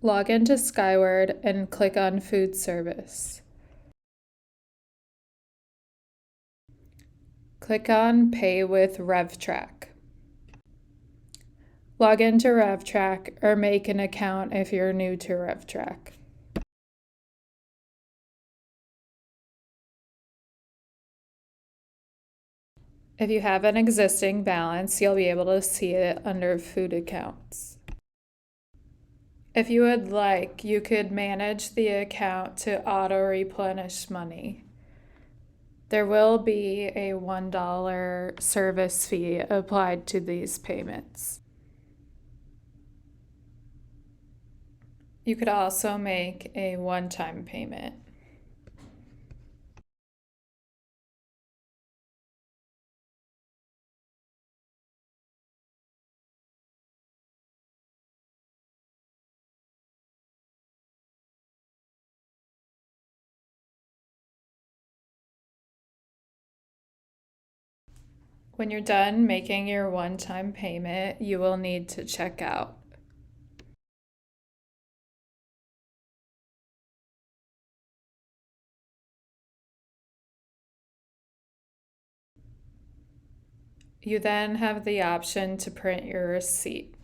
Log into Skyward and click on Food Service. Click on Pay with RevTrack. Log into RevTrack or make an account if you're new to RevTrack. If you have an existing balance, you'll be able to see it under Food Accounts. If you would like, you could manage the account to auto-replenish money. There will be a $1 service fee applied to these payments. You could also make a one-time payment. When you're done making your one-time payment, you will need to check out. You then have the option to print your receipt.